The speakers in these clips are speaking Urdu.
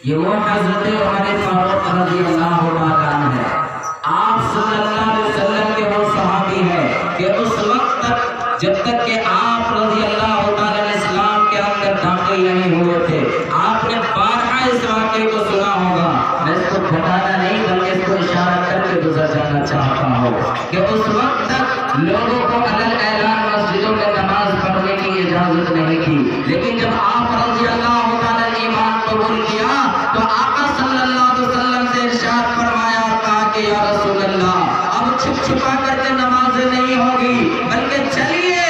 یہ وہ حضرت عمر فاروق رضی اللہ تعالیٰ عنہ ہے. آپ صلی اللہ علیہ وسلم کے وہ صحابی ہیں کہ اس وقت تک جب تک کہ آپ رضی اللہ تعالیٰ عنہ اسلام کے اندر داخل نہیں ہوئے تھے آپ نے بارہا اس واقعے کو سنا ہوگا. میں اس کو بتانا نہیں بلکہ اس کو اشارہ کر کے گزر جانا چاہتا ہوں کہ اس وقت تک لوگوں کو علل اعلان مسجدوں میں نماز پڑھنے کی اجازت نہیں تھی. لیکن جب آپ رضی اللہ تعالیٰ نے ایمان قبول کیا تو آقا صلی اللہ علیہ وسلم سے ارشاد فرمایا اور کہا کہ یا رسول اللہ اب چھپ چھپا کر کے نمازیں نہیں ہوگی بلکہ چلیے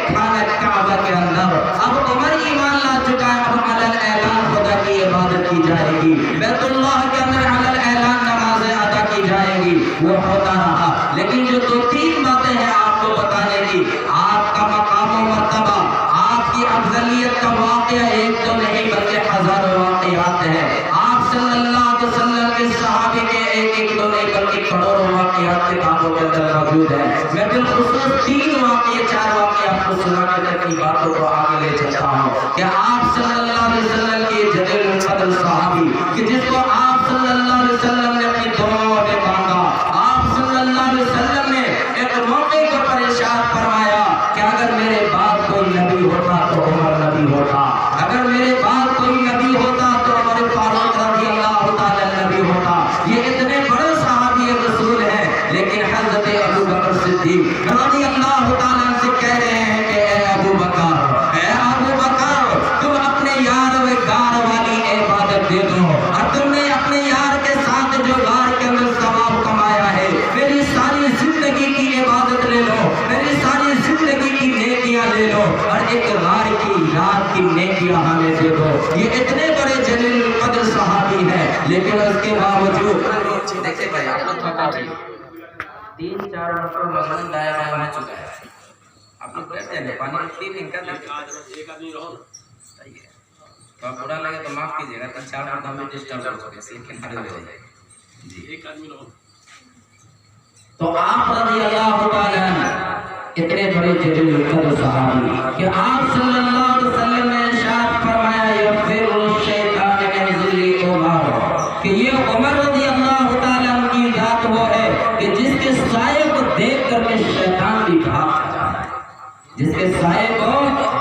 خانہ کعبہ کے اندر. اب عمر ایمان لا چکا ہے, اب علل اعلان خدا کی عبادت کی جائے گی, بیت اللہ کے اندر علل اعلان نمازیں ادا کی جائے گی. وہ ہوتا رہا لیکن جو دو تین باتیں ہیں آپ کو بتانے کی, آپ کا مقام و مرتبہ, آپ کی افضلیت کا واقعہ ایک تو نہیں بلکہ ہزاروں واقعات ہیں. آپ صلی اللہ علیہ وسلم کے صحابی کے ایک دو نہیں بلکہ کروڑوں واقعات کتابوں کے اندر موجود ہیں. میں بالخصوص تین واقعے چار واقعے آپ کو سنا کر اپنی باتوں کو آگے لے چلتا ہوں کہ آپ صلی اللہ علیہ وسلم کی جلیل القدر صحابی کہ جس کو آپ صلی اللہ علیہ وسلم نے اپنی دعاؤں میں مانگا, آپ صلی اللہ علیہ وسلم نے ایک موقع کو پریشان فرمایا کہ اگر میرے بعد کوئی نبی ہوتا تو عمر نبی ہوتا, اگر میرے بعد کوئی نبی ہوتا تو عمر فاروق رضی اللہ تعالیٰ نبی ہوتا. یہ اتنے بڑے صحابی رسول ہیں لیکن حضرت ابو بکر صدیق رضی اللہ تعالیٰ سے کہہ رہے ہیں کہ اے ابو بکر تم اپنے یار و گار والی عبادت دے دو, اور تم نے اپنے یار کے ساتھ جو غار کے اندر ثواب کمایا ہے میری ساری زندگی کی عبادت لے لو, میری ساری زندگی کی نیکیاں لے لو اور ایک غار کی رات کی نیکیاں ہمیں دے دو. یہ اتنے بڑے جلیل القدر صحابی ہیں لیکن اس کے باوجود دیکھیں بھائی آپ لوگ پکا چاہیے 3-4 مرتبہ مغرب دائیں بائیں ہو چکا ہے. آپ لوگ بیٹھتے ہیں پانی 3 دن کا ایک آدمی رہو صحیح ہے, تو آپ برا لگے تو معاف کیجیے گا, 4 مرتبہ میں ڈسٹرب ہو چکے اس لیے کنارے ہو جائے جی ایک آدمی رہو. تو آپ رضی اللہ تعالیٰ اتنے بڑے جلیل القدر صحابی کہ آپ صلی اللہ علیہ وسلم نے ارشاد فرمایا یغفر الشیطان من ذل عمر کہ یہ عمر رضی اللہ تعالیٰ کی ذات وہ ہے کہ جس کے سائے کو دیکھ کر کے شیطان بھی بھاگ جاتا ہے, جس کے سائے کو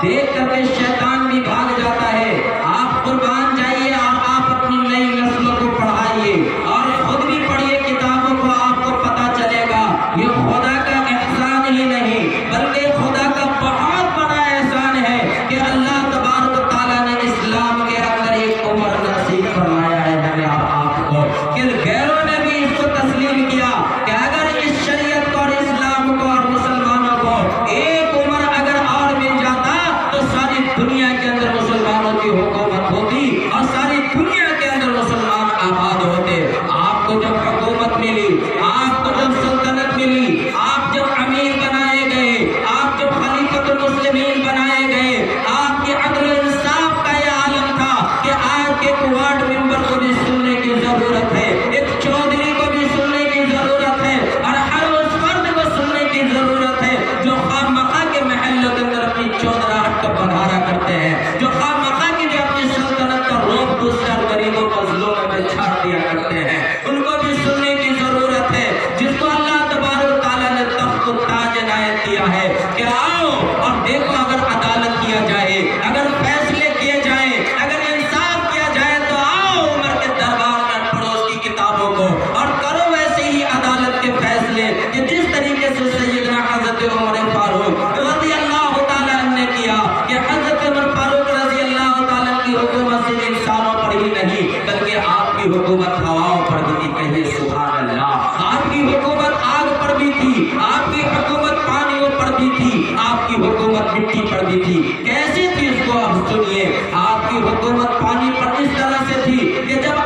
دیکھ کر کے شیطان بھی بھاگ جاتا ہے. آپ قربان جائیے اور آپ اپنی نئی نسلوں کو پڑھائیے اور خود بھی پڑھیے کتابوں کو, آپ کو پتا چلے گا یہ خدا کا احسان ہی نہیں بلکہ خدا کا بہت بڑا احسان ہے کہ اللہ تبارک و تعالیٰ نے اسلام کے اندر ایک عمر نصیب فرمایا ہے ہمیں آپ کو کہ غیروں نے بھی اس کو تسلیم کیا کہ اگر اس شریعت کو اور اسلام کو اور مسلمانوں کو ایک عمر اگر اور مل جاتا تو ساری دنیا کے اندر مسلمانوں کی حکومت ہوتی اور ساری دنیا کے اندر مسلمان آباد ہوتے. آپ کو جب حکومت ملی, آپ کو جب سلطنت ملی, آپ جب امیر بنائے گئے, آپ جب خلیفۃ المسلمین بنائے گئے, آپ کے عدل و انصاف کا یہ عالم تھا کہ آپ کے وارڈ ممبر کو بھی سننے کی ضرورت ہے, ایک چودھری کو بھی سننے کی ضرورت ہے اور ہر اس فرد کو سننے کی ضرورت ہے جو خواہ مخواہ کے محلوں کے اندر اپنی چودراہٹ کو بڑھانا کرتے ہیں, جو خواہ مخواہ کی جو اپنی سلطنت کا روب دوسرا غریبوں کو ظلم میں چھاڑ دیا کرتے ہیں, ان کو بھی سننے کی ضرورت ہے. جس کو اللہ تبارک تعالیٰ نے تخت و تاج عنایت کیا ہے کہ آؤ اور دیکھو اگر عدالت کیا جائے, اگر فیصلے کیے جائیں, اگر انصاف کیا جائے تو آؤ عمر کے دربار میں پڑھو اس کی کتابوں کو اور کرو ویسے ہی عدالت کے فیصلے کہ جس طریقے سے سیدنا حضرت عمر فاروق رضی اللہ تعالیٰ نے کیا کہ حضرت عمر فاروق رضی اللہ تعالیٰ کی حکومت صرف انسانوں پر ہی نہیں بلکہ آپ کی حکومت ہواؤں پر بھی تھی. کہیے سبحان اللہ. آپ کی حکومت آگ پر بھی تھی, آپ کی حکومت پانیوں پر بھی تھی, آپ کی حکومت مٹی پر بھی تھی. کیسے تھی اس کو اب سنیے. آپ کی حکومت پانی پر اس طرح سے تھی کہ جب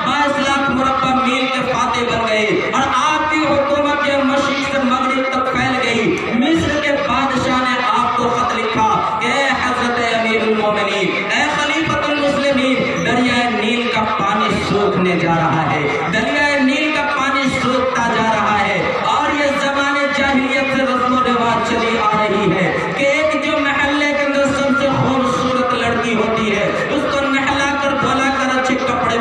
22 لاکھ مربع میل کے فاتح بن گئے اور آپ کی حکومت جو مشرق سے مغرب تک پھیل گئی, مصر کے بادشاہ نے آپ کو خط لکھا کہ اے حضرت امیر المومنین, اے خلیفۃ المسلمین, دریائے نیل کا پانی سوکھنے جا رہا ہے, دریائے نیل کا پانی سوکھتا جا رہا ہے اور یہ زمانے جاہلیت سے رسم و رواج چلی آ رہی ہے کہ ایک جو محلے کے اندر سب سے خوبصورت لڑکی ہوتی ہے اس کو نہلا کر دھلا کر اچھے کپڑے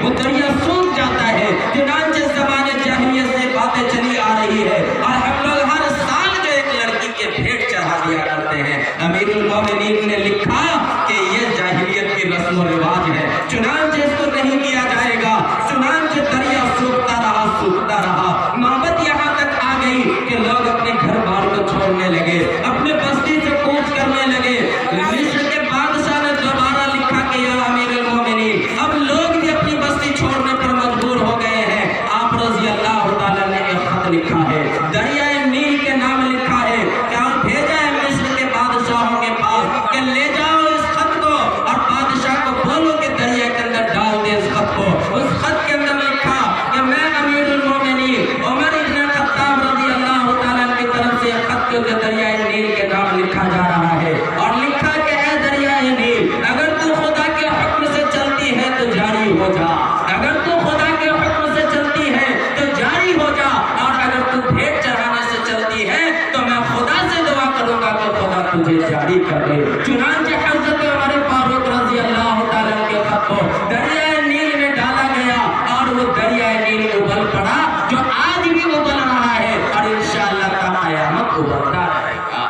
وہ دریا سوکھ جاتا ہے. چنانچہ زمانے جاہلیت سے باتیں چلی آ رہی ہے اور ہم لوگ ہر سال جو ایک لڑکی کے بھیٹ چڑھا دیا کرتے ہیں. امیر المومنین نے لکھا کہ یہ جاہلیت کی رسم و رواج ہے, چنانچہ اس کو نہیں کیا جائے گا. چنانچہ دریا سوکھتا رہا. نوبت یہاں تک آ گئی کہ لوگ اپنے گھر بار کو چھوڑنے لگے, اپنے بستی سے کوچ کرنے لگے. مصر کے بادشاہ نے دوبارہ لکھا کہ یا امیر المومنین, اب لوگ بھی اپنی بستی چھوڑنے پر مجبور ہو گئے ہیں. آپ رضی اللہ تعالیٰ نے ایک خط لکھا ہے, دریائے نیل کے نام لکھا ہے کہ آپ بھیجا ہے مصر کے بادشاہوں کے پاس کہ لے جاؤ اس خط کو اور بادشاہ کو بولو کہ دریا کے اندر ڈال دے اس خط کو. اس خط کے اندر لکھا کہ میں امیر المومنین عمر ابن خطاب رضی اللہ تعالیٰ کی طرف سے خط کے دریائے نیل کے نام لکھا جا رہا ہے, اور لکھا کہ اے دریائے نیل, اگر تو خدا کے حکم سے چلتی ہے تو جاری ہو جا. اگر تو خدا کے حکم سے چلتی ہے تو جاری ہو جا, اور اگر تو بھیٹ چڑھانے سے چلتی ہے تو میں خدا سے دعا کروں گا کہ خدا تجھے جاری کر دے. چنانچہ حضرت عمر فاروق رضی اللہ تعالیٰ کے خط کو دریائے نیل میں ڈالا گیا, اور وہ دریائے نیل ابل پڑا جو آج بھی ابل رہا ہے, اور انشاءاللہ تا قیامت ابلتا رہے گا.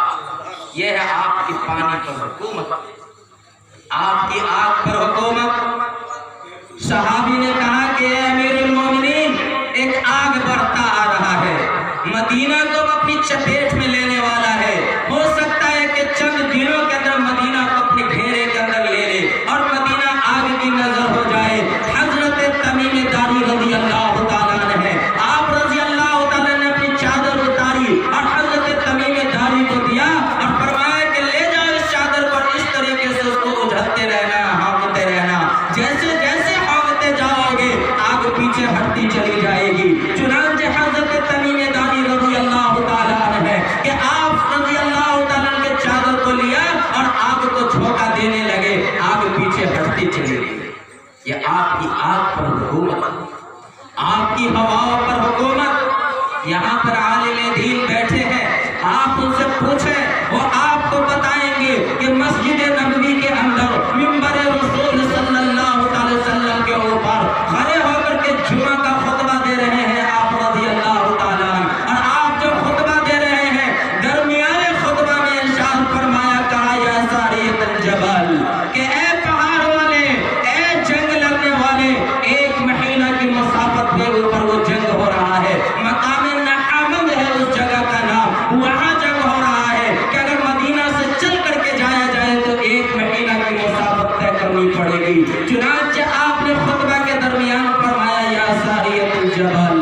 یہ ہے آپ کی پانی پر حکومت, آپ کی آگ پر حکومت. صحابی نے کہا کہ اے امیر المومنین, ایک آگ بڑھتا آ رہا ہے, مدینہ کو اپنی چپیٹ میں لینے والا ہے. ہو سکتا ہے کہ چند دنوں کے اندر مدینہ کو اپنے گھیرے کے اندر لے لے اور مدینہ آگ کی نظر ہو جائے. حضرت تمیم داری رضی اللہ تعالیٰ عنہ ہے, آپ رضی اللہ تعالیٰ نے اپنی چادر اتاری اور حضرت تمیم داری کو دیا اور فرمایا کہ لے جاؤ اس چادر پر, اس طریقے سے اس کو اجھلتے رہنا, ہانکتے رہنا. جیسے جیسے ہانکتے جاؤ گے آگ پیچھے ہٹتی چلی جائے گی. چنانچہ حضرت تمیم داری رضی اللہ تعالیٰ عنہ ہے کہ آپ رضی اللہ تعالیٰ کے چادر کو لیا اور آگ کو جھونکا دینے لگے, آگ پیچھے ہٹتی چلی گئی. یہ آپ کی آگ پر حکومت, آپ کی ہواؤں پر حکومت. یہاں پر عالم دین بیٹھے ہیں, آپ ان سے پوچھیں, وہ آپ کو بتائیں گے کہ مسجد نبوی کے اندر منبر رسول صلی اللہ علیہ وسلم کے اوپر کھڑے ہو کر کے جمعہ کا خطبہ دے رہے ہیں آپ رضی اللہ تعالیٰ, اور آپ جو خطبہ دے رہے ہیں درمیان خطبہ میں ارشاد فرمایا کہا یا ساریۃ الجبل, کہ اے پہاڑ والے, اے جنگ لڑنے والے, ایک مہینہ کی مسافت کے اوپر وہ جنگ ہو رہا ہے. مقام نحامند ہے اس جگہ کا نام, وہاں جنگ ہو رہا ہے کہ اگر مدینہ سے چل کر کے جایا جائے تو ایک مہینہ کی مسافت طے کرنی پڑے گی. چنانچہ آپ نے خطبہ کے درمیان فرمایا یا ساریۃ الجبل.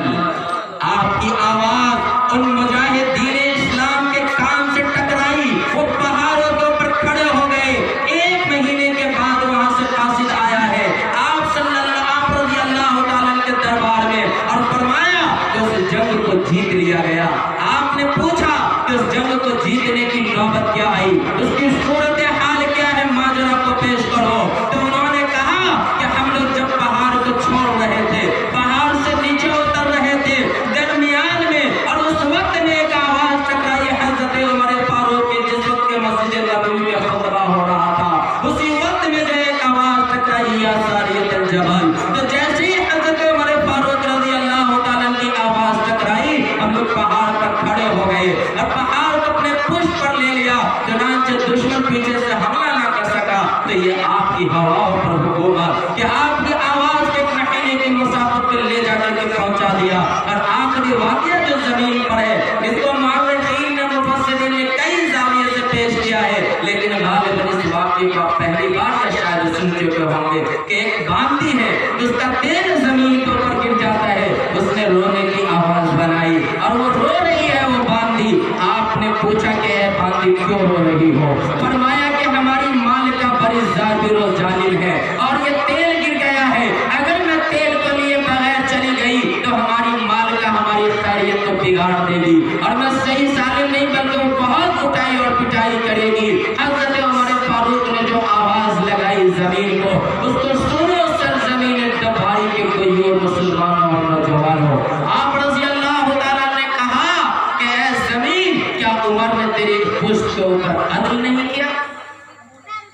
آپ کی آواز ان مجاہدین اسلام کے کان سے ٹکرائی, وہ پہاڑوں کے اوپر کھڑے ہو گئے. ایک مہینے کے بعد وہاں سے قاصد آیا ہے آپ رضی اللہ تعالیٰ کے دربار میں, اور فرمایا کہ اس جنگ کو جیت لیا گیا. آپ نے پوچھا کہ اس جنگ کو جیتنے کی نوبت کیا آئی, اس کی صورتحال کیا ہے, ماجرا کو پیش کرو. تو انہوں نے کہا کہ ہم لوگ جب پہاڑ کو چھوڑ رہے تھے, پہاڑ سے نیچے اتر رہے تھے, درمیان میں اور اس وقت میں ایک آواز ٹکرائی حضرت عمر فاروق کے, جس وقت کے مسجد نبوی میں خطبہ ہو رہا تھا, اسی وقت میں جو ایک آواز ٹکرائی یا ساریۃ الجبل. تو جیسے ہی حضرت عمر فاروق رضی اللہ تعالیٰ کی آواز ٹکرائی, ہم لوگ پہاڑ پر کھڑے ہو گئے اور پہاڑ کو اپنے پشت پر لے لیا. چنانچہ دشمن پیچھے سے حملہ نہ کر سکا. تو یہ آپ کی ہواؤں پر حکومت, کہ آپ کی آواز کے مہینے کی مسافت پہ لے جا کر کے پہنچا دیا. اور آخری واقعہ جو زمین پر ہے, اس کو مورخین نے مفسرین نے کئی زاویے سے پیش کیا ہے, لیکن غالباً اس واقعے کو پہلی بار یا شاید سن چکے ہوں گے کہ ایک باندی ہے, اس کا تیل زمین کے اوپر گر جاتا ہے, اس نے رونے کی آواز بنائی اور وہ رو رہی ہے وہ باندی. آپ نے پوچھا کہ اے باندی کیوں رو رہی ہو؟ فرمایا کہ ہماری مالکہ بڑی ظالم و ظالم ہے اور یہ تیل گر گیا ہے, اگر میں تیل کو لیے بغیر چلی گئی تو ہماری مالکہ ہماری خیریت کو بگاڑ دے گی, اور میں صحیح سالم نہیں بلکہ وہ بہت کٹائی اور پٹائی کرے گی. حضرت عمر فاروق نے جو آواز لگائی زمین کو, اس کو سنو سرزمین دبائی کے کوئی اور مسلمان اور نوجوان ہو. آپ رضی اللہ تعالیٰ نے کہا کہ اے زمین, کیا عمر نے تیری پشت کے اوپر عدل نہیں کیا؟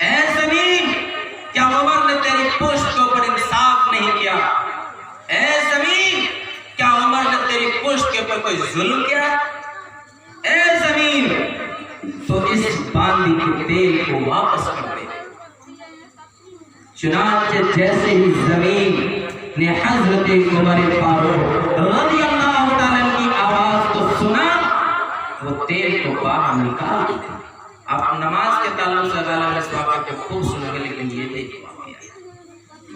اے زمین, کیا عمر نے تیری پشت کے اوپر انصاف نہیں کیا؟ اوپر کوئی ظلم کیا اے زمین تو اس باندی کے تیل کو واپس کر دے۔ چنانچہ جیسے ہی زمین نے حضرت عمر فاروق رضی اللہ تعالیٰ کی آواز کو سنا وہ تیل کو باہر نکال دیا۔ آپ نماز کے تعلق سے اللہ علیہ وسلم کو خوب سنو گے، لیکن یہ دیکھ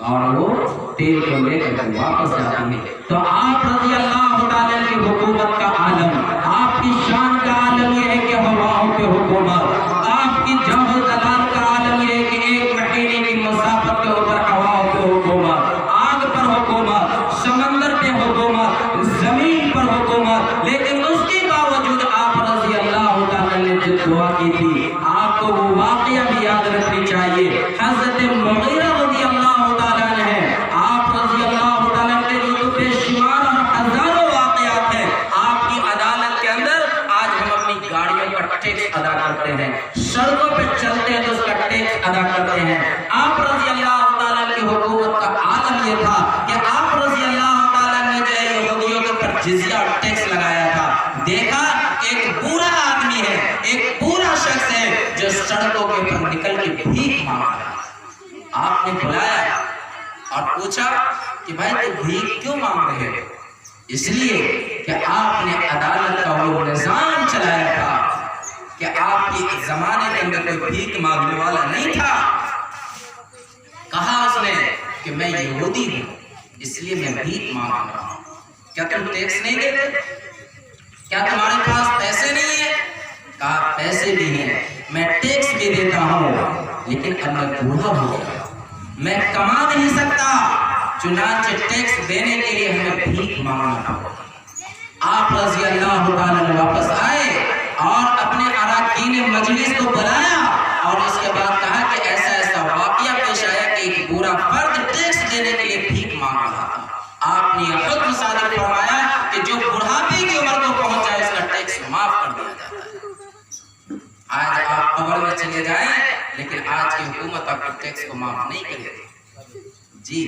اور وہ تیل کو لے کر واپس جاتے ہیں۔ تو آپ رضی اللہ تعالیٰ کی حکومت کا عالم، آپ کی شان کا عالم یہ ہے کہ ہواؤں پہ حکومت، آپ کی جاہ و جلال کا عالم یہ ہے کہ ایک مہینے کی مسافت کے اوپر ہواؤں پہ حکومت، آگ پر حکومت، سمندر پہ حکومت، زمین پر حکومت، لیکن اس کے باوجود آپ رضی اللہ تعالیٰ نے جو دعا کی تھی آپ کو وہ واقعہ بھی یاد رکھنی چاہیے۔ حضرت مغیرہ رضی اللہ تعالیٰ نے آپ رضی اللہ تعالیٰ کے جو بے شمار اور ہزاروں واقعات ہیں آپ کی عدالت کے اندر، آج ہم اپنی گاڑیوں کا ٹیکس ادا کرتے ہیں، سڑکوں پہ چلتے ہیں تو اس کا ٹیکس ادا کرتے ہیں۔ آپ رضی اللہ تعالیٰ کی حکومت کا عالم یہ تھا کہ آپ رضی اللہ تعالیٰ نے جو ہے یہودیوں کے اوپر جزیہ اور ٹیکس لگایا تھا۔ دیکھا ایک برا آدمی ہے، ایک برا شخص ہے جو سڑکوں کے اوپر نکل کے بھیک مانگ رہا ہے۔ آپ نے بلایا اور پوچھا کہ بھائی تو بھیک کیوں مانگ رہے ہو؟ اس لیے کہ آپ نے عدالت کا وہ نظام چلایا تھا کہ آپ کے زمانے کے اندر کوئی بھیک مانگنے والا نہیں تھا۔ کہا اس نے کہ میں یہودی ہوں اس لیے میں بھیک مانگ رہا ہوں۔ کیا تم ٹیکس نہیں دیتے؟ کیا تمہارے پاس پیسے نہیں ہیں؟ کہا پیسے بھی ہیں، میں ٹیکس بھی دیتا ہوں، لیکن اب میں بوڑھا ہو گیا، میں کما نہیں سکتا، چنانچہ ٹیکس دینے کے لیے ہمیں بھیک مانگنا ہوگا۔ آپ رضی اللہ تعالیٰ نے واپس آئے اور اپنے اراکین مجلس کو بلایا اور اس کے بعد کہا کہ ایسا ایسا واقعہ پیش آیا کہ ایک برا فرد ٹیکس دینے کے لیے بھیک مانگ رہا تھا۔ آپ نے یہ حکم صادر فرمایا کہ جو بڑھاپے کی عمر کو پہنچ جائے اس کا ٹیکس معاف کر دیا جاتا ہے۔ آج آپ قبر میں چلے جائیں لیکن آج کی حکومت آپ کو ٹیکس کو معاف نہیں کرے گی۔ جی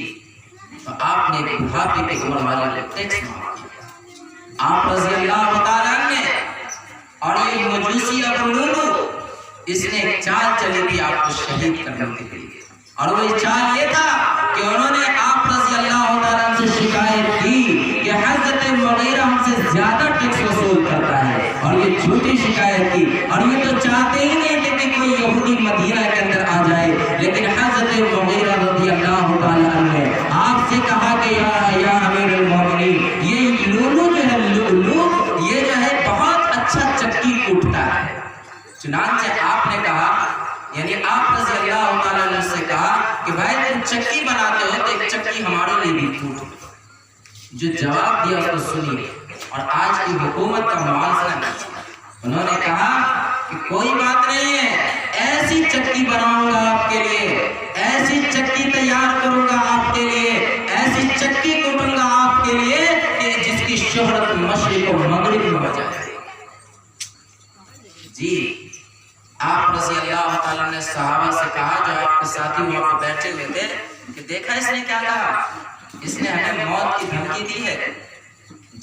تو آپ نے بڑھاپے کی عمر والے کو ٹیکس معاف کیا۔ آپ رضی اللہ تعالیٰ نے اور یہ مجوسی ابو لولو اس نے ایک چال چلی تھی آپ کو شہید کرنے کے لیے، اور وہ چال یہ تھا کہ انہوں نے آپ رضی اللہ تعالیٰ سے شکایت کی کہ حضرت مغیرہ ہم سے زیادہ ٹیکس وصول کرتا ہے، اور یہ جھوٹی شکایت کی، اور یہ تو چاہتے ہی نہیں تھے کہ کوئی یہودی مدینہ کے اندر آ جائے، لیکن حضرت مغیرہ رضی اللہ تعالیٰ نے آپ سے کہا کہ یا امیر المومنین یہ لولو جو ہے لولو یہ جو ہے بہت اچھا چکی کوٹتا ہے۔ چنانچہ آپ نے کہا یعنی آپ رضی اللہ تعالیٰ نے سے کہا کہ بھائی تم چکی بناتے ہو تو ایک چکی ہمارے لیے بھی کوٹ۔ جو جواب دیا اس کو سنیے اور آج کی حکومت کا موازنہ کیجیے۔ انہوں نے کہا کہ کوئی بات نہیں ہے، ایسی چکی بناؤں گا آپ کے لیے، ایسی چکی تیار کروں گا آپ کے لیے، ایسی چکی کوٹوں گا آپ کے لیے کہ جس کی شہرت مشرق و مغرب میں ہو جائے۔ جی آپ رضی اللہ تعالیٰ نے صحابہ سے کہا جو آپ کے ساتھی وہاں پہ بیٹھے ہوئے تھے کہ دیکھا اس نے کیا کہا؟ اس نے ہمیں موت کی دھمکی دی ہے۔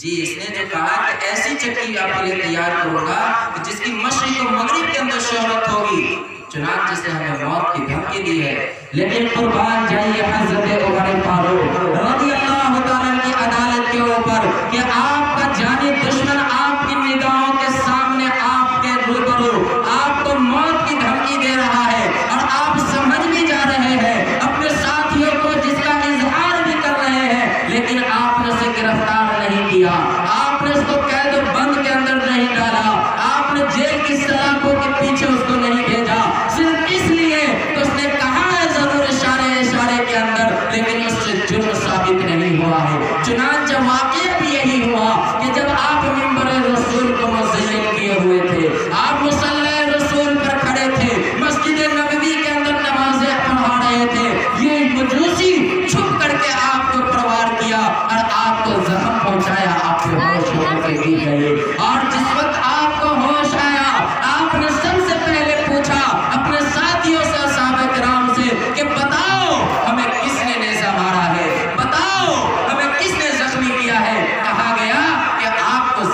جی اس نے جو کہا کہ ایسی چکی آپ کے لیے تیار کروں گا کہ جس کی مشرق و مغرب کے اندر شہرت ہوگی، چنانچہ اس نے ہمیں موت کی دھمکی دی ہے۔ لیکن قربان جائیے حضرت عمر فاروق رضی اللہ تعالیٰ کی عدالت کے اوپر کہ آپ کا جانی دشمن آپ کی نگاہوں کے سامنے آپ کے روبرو آپ کو موت کی دھمکی دے رہا ہے، اور آپ سمجھ بھی جا رہے ہیں اپنے ساتھیوں کو جس کا اظہار بھی کر رہے ہیں، لیکن آپ نے اسے گرفتار نہیں کیا، آپ نے اس کو قید و بند کے اندر نہیں ڈالا، آپ نے جیل کی سلاخوں کے پیچھے اس کو نہیں بھیجا، صرف اس لیے کہ اس نے کہا ہے ضرور اشارے کے اندر، لیکن اس سے جرم ثابت نہیں ہوا ہے۔ چنانچہ واقعہ بھی یہی ہوا کہ جب آپ منبر رسول کو مزین کیے ہوئے تھے، آپ مصلی رسول پر کھڑے تھے، مسجد نبوی کے اندر نمازیں پڑھا رہے تھے، یہ مجوسی چھپ کر کے آپ کو پروار کیا اور آپ کو زخم پہنچایا، آپ کے ہوش ہو کے گر گئے، اور جس وقت آپ کو ہوش آیا آپ نے سب سے پہلے پوچھا اپنے ساتھیوں سے صحابہ کرام سے کہ بتاؤ ہمیں کس نے نیزہ مارا ہے، بتاؤ ہمیں کس نے زخمی کیا ہے؟ کہا گیا کہ آپ کو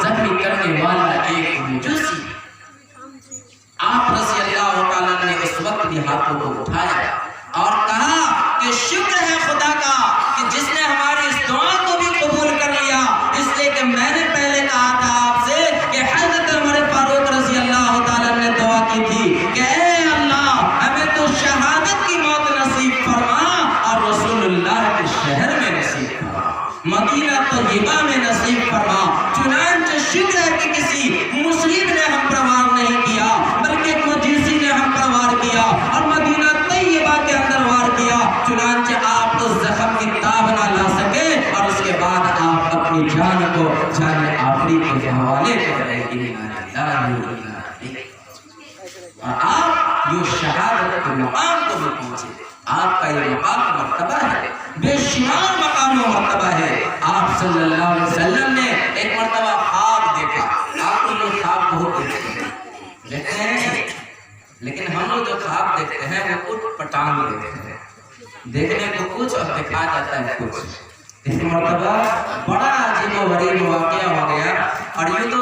مدینہ طیبہ میں نصیب فرما۔ چنانچہ شکر ہے کہ کسی مسلم نے ہم پر وار نہیں کیا، بلکہ مجوسی نے ہم پر وار کیا اور مدینہ طیبہ کے اندر وار کیا، چنانچہ آپ اس زخم کی تاب نہ لا سکے اور اس کے بعد آپ اپنی جان کو جان آخری کے حوالے کر رہے ہیں۔ اور آپ یہ شہادت کے مقام کو بھی پہنچے۔ آپ کا یہ مقام مرتبہ ہے، بے شمار مقام و مرتبہ ہے۔ آپ صلی اللہ علیہ وسلم نے ایک مرتبہ خواب دیکھا۔ آپ لوگ خواب بہت دیکھتے ہیں، لیکن ہم لوگ جو خواب دیکھتے ہیں وہ کچھ پٹانگ دیکھتے ہیں، دیکھنے کو کچھ اور دکھا جاتا ہے کچھ۔ اس مرتبہ بڑا عجیب و غریب واقعہ ہو گیا، اور یہ تو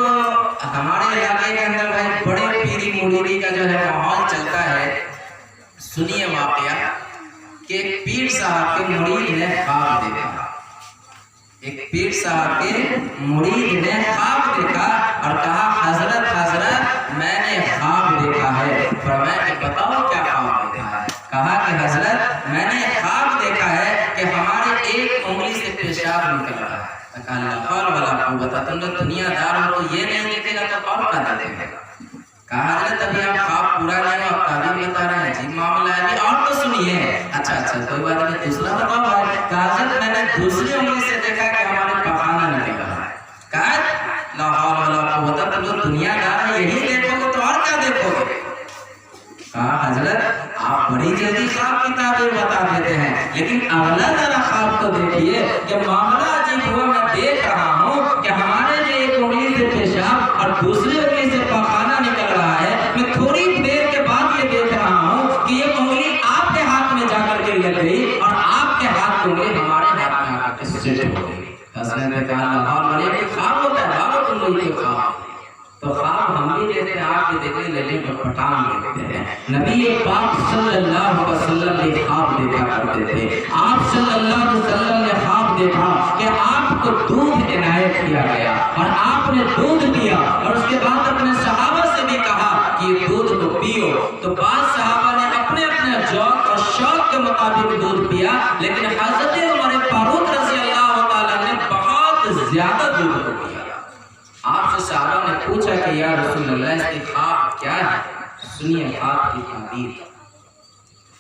ہمارے علاقے کے اندر بڑے پیری مریدی کا جو ہے ماحول چلتا ہے۔ سنیے واقعہ کہ ایک پیر صاحب کے مرید نے خواب دیکھا، ایک پیر صاحب کے مرید نے خواب دیکھا اور کہا حضرت میں نے خواب دیکھا ہے۔ فرمایا کہ بتاؤ کیا خواب دیکھا ہے؟ کہا کہ حضرت میں نے خواب دیکھا ہے کہ ہمارے ایک انگلی سے پیشاب نکل رہا ہے۔ کہا لا حول ولا قوت، تم لوگ دنیا دار ہو تو یہ نہیں دیکھے گا تو اور کیا دیکھے گا؟ کہا حضرت ابھی آپ خواب پورا نہیں ہو، آپ تعبیر بتا رہے ہیں، عجیب معاملہ ہے، ابھی اور تو سنیے۔ اچھا کوئی بات نہیں، دوسرا بتاؤ۔ کہا حضرت میں نے دوسری انگلی سے دیکھا کہ ہمارے پخانہ نکل رہا ہے۔ کہا لا حول ولا قوت، تم لوگ دنیا دار ہیں، یہی دیکھو گے تو اور کیا دیکھو گے؟ کہا حضرت آپ بڑی جلدی خواب کی تعبیر بتا دیتے ہیں، لیکن اگلا ذرا خواب تو دیکھیے کہ معاملہ عجیب ہوا۔ میں دیکھ رہا ہوں کہ ہمارے جو ایک انگلی سے پیشاب اور دوسری انگلی سے پخانہ نکل رہا ہے، میں تھوڑی دیر کے بعد یہ دیکھ رہا ہوں کہ یہ انگلی آپ کے ہاتھ میں جا کر کے لگ گئی اور آپ کے ہاتھ کی انگلی ہمارے ہاتھ میں آ کر کے سیٹ ہو گئی۔ حضرت نے کہا اللہ علیہ خواب ہوتا ہے، بابا تم لوگ یہ خواب تو خواب ہم بھی دیکھتے ہیں، آپ بھی دیکھتے ہیں، لیکن پٹھان دیکھتے ہیں۔ نبی پاک صلی اللہ علیہ وسلم نے خواب دیکھا کرتے تھے۔ آپ صلی اللہ علیہ وسلم نے خواب دیکھا کہ آپ کو دودھ عنایت کیا گیا اور آپ نے دودھ پیا، اور اس کے بعد اپنے صحابہ سے بھی کہا کہ یہ دودھ کو پیو۔ تو بعض صحابہ نے اپنے اپنے ذوق اور شوق کے مطابق دودھ پیا، لیکن حضرت عمر فاروق رضی اللہ تعالیٰ نے بہت زیادہ دودھ کو پیا۔ آپ سے صحابہ نے پوچھا کہ یا رسول اللہ اس کی خواب کیا ہے؟ سنیے خواب کی تعبیر۔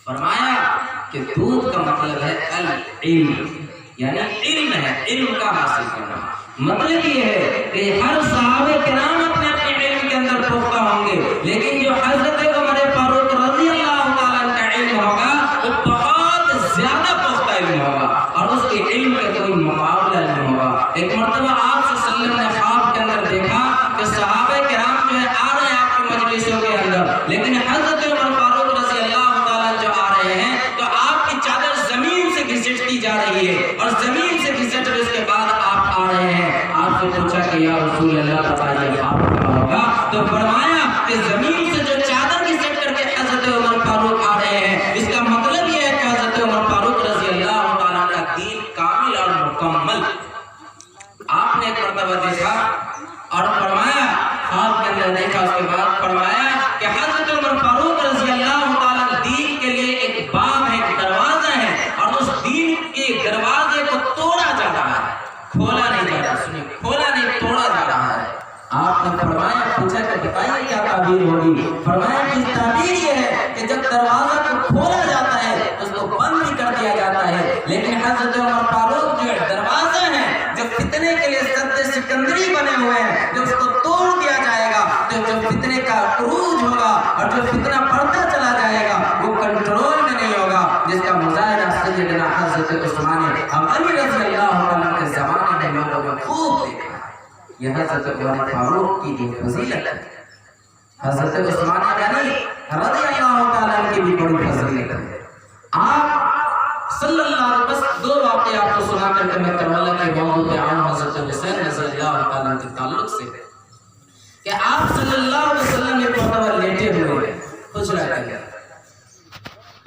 فرمایا کہ دودھ کا مطلب ہے العلم، یعنی علم ہے، علم کا حاصل کرنا۔ مطلب یہ ہے کہ ہر صحابہ کرام اپنے اپنے علم کے اندر پختہ ہوں گے، لیکن جو حضرت عمر فاروق رضی اللہ تعالیٰ کا علم ہوگا وہ بہت زیادہ پختہ علم ہوگا، اور اس کے علم کا کوئی مقابلہ نہیں ہوگا۔ ایک مرتبہ آپ صلی اللہ علیہ وسلم نے خواب کے اندر دیکھا کہ صحابہ کرام جو ہے آ رہے ہیں آپ کی مجلسوں کے اندر، لیکن حضرت عمر فاروق رضی اللہ تعالیٰ جو آ رہے ہیں تو آپ کی چادر زمین سے گھسٹتی جا رہی ہے، اور زمین سے گھسٹ کر اس کے بعد آپ آ رہے ہیں۔ آپ سے پوچھا کہ یا رسول اللہ بتائیے آپ کیا ہوگا؟ تو فرمایا کہ زمین سے جو چادر گھسٹ کر کے حضرت عمر فاروق آ رہے ہیں، اس کا مطلب یہ ہے کہ حضرت عمر فاروق رضی اللہ تعالیٰ کا دین کامل اور مکمل۔ آپ نے ایک مرتبہ دیکھا اور فرمایا، خواب کے اندر دیکھا، اس کے بعد فرمایا کہ حضرت عمر فاروق رضی اللہ تعالیٰ دین کے لیے ایک باب ہے، ایک دروازہ ہے، اور اس دین کے دروازے کو توڑا جا رہا ہے، کھولا نہیں جا رہا، سنیں، کھولا نہیں توڑا جا رہا ہے۔ آپ نے فرمایا، پوچھا کہ بتائیے کیا تعبیر ہوگی؟ فرمایا کہ تعبیر یہ ہے کہ جب دروازہ کو کھولا جاتا ہے اس کو بند بھی کر دیا جاتا ہے، لیکن حضرت عمر فاروق جو دروازہ ہے جو فتنے کے لیے سد سکندری بنے ہوئے ہیں، جب اس کو توڑ دیا جائے گا تو جو فتنے کا عروج ہوگا اور جو فتنہ بڑھتا چلا جائے گا وہ کنٹرول میں نہیں ہوگا، جس کا مظاہرہ سیدنا حضرت عثمان غنی رضی اللہ عنہ کے زمانے میں لوگوں نے خوب دیکھا۔ یہ حضرت عمر فاروق کی جو فضیلت ہے، حضرت عثمان غنی رضی اللہ تعالیٰ کی بھی بڑی فضیلت ہے۔ آپ صلی اللہ علیہ وسلم، بس دو واقعے آپ کو سنا کر کے میں کربلا کے موضوع پہ آؤں حضرت حسین رضی اللہ تعالیٰ کے تعلق سے، کہ آپ صلی اللہ علیہ وسلم ایک مرتبہ لیٹے ہوئے ہیں، کچھ رہا ہے،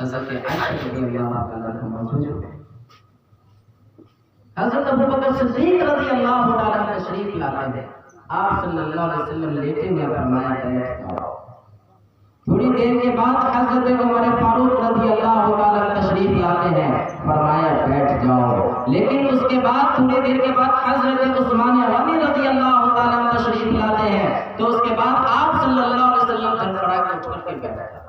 حضرت عائشہ رضی اللہ تعالیٰ عنہ موجود ہیں، حضرت ابو بکر صدیق رضی اللہ تعالیٰ عنہ تشریف لاتے ہیں، آپ صلی اللہ علیہ وسلم لیٹے ہوئے فرمایا کہ تھوڑی دیر کے بعد حضرت عمر فاروق رضی اللہ تعالیٰ تشریف لاتے ہیں، فرمایا بیٹھ جاؤ۔ لیکن اس کے بعد تھوڑی دیر کے بعد حضرت عثمان غنی رضی اللہ تعالیٰ تشریف لاتے ہیں، تو اس کے بعد آپ صلی اللہ علیہ وسلم دھڑپڑا کے اٹھ کر کے بیٹھتے ہیں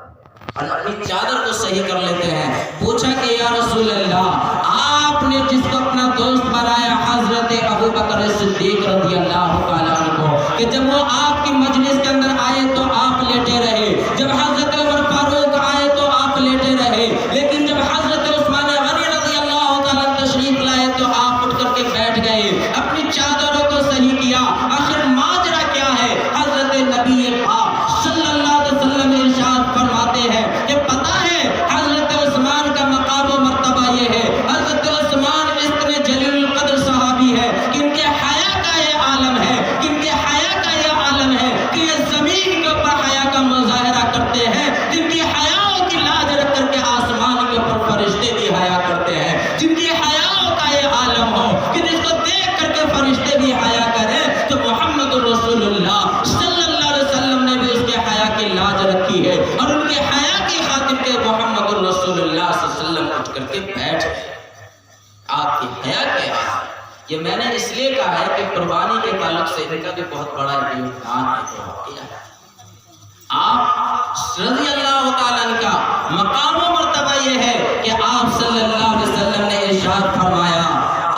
اور اپنی چادر کو صحیح کر لیتے ہیں۔ پوچھا کہ یا رسول اللہ، آپ نے جس کو اپنا دوست بنایا حضرت ابو بکر صدیق رضی اللہ تعالیٰ عنہ کو، کہ جب وہ آپ کی مجلس کے اندر آئے تو آپ لیٹے رہے، جب حضرت عمر فاروق آئے تو آپ لیٹے رہے، لیکن جب حضرت عثمان غنی رضی اللہ تعالیٰ تشریف لائے تو آپ اٹھ کر کے بیٹھ گئے، اپنی چادروں کو صحیح کیا۔ آخر ماجرا کیا ہے؟ حضرت نبی پاک صلی اللہ علیہ وسلم ارشاد فرماتے ہیں کہ پتہ ہے حضرت عثمان کا مقام و مرتبہ یہ ہے، حضرت عثمان اتنے جلیل القدر صحابی ہے کہ ان کے حیا کا یہ عالم ہے، کہ ان کے حیا کا یہ عالم ہے کہ یہ زمین کے اوپر حیا کا مظاہرہ کرتے ہیں، جن کی حیاؤں کی لاج رکھ کر کے آسمان کے اوپر فرشتے بھی حیا کرتے ہیں، جن کی حیاؤں کا یہ عالم ہو کہ جس کو دیکھ کر کے فرشتے بھی حیا کریں، تو محمد رسول اللہ صلی اللہ علیہ وسلم نے بھی اس کے حیا کی لاج رکھی ہے، اور ان کے حیا کی خاطر کے محمد رسول اللہ صلی اللہ علیہ وسلم اٹھ کر کے بیٹھ گئے۔ آپ کی حیا کے حال یہ میں نے اس لیے کہا ہے کہ قربانی کے تعلق سے ان کا بھی بہت بڑا یوگدان ہے۔ آپ رضی اللہ تعالیٰ عنہ کا مقام و مرتبہ یہ ہے کہ آپ صلی اللہ علیہ وسلم نے ارشاد فرمایا،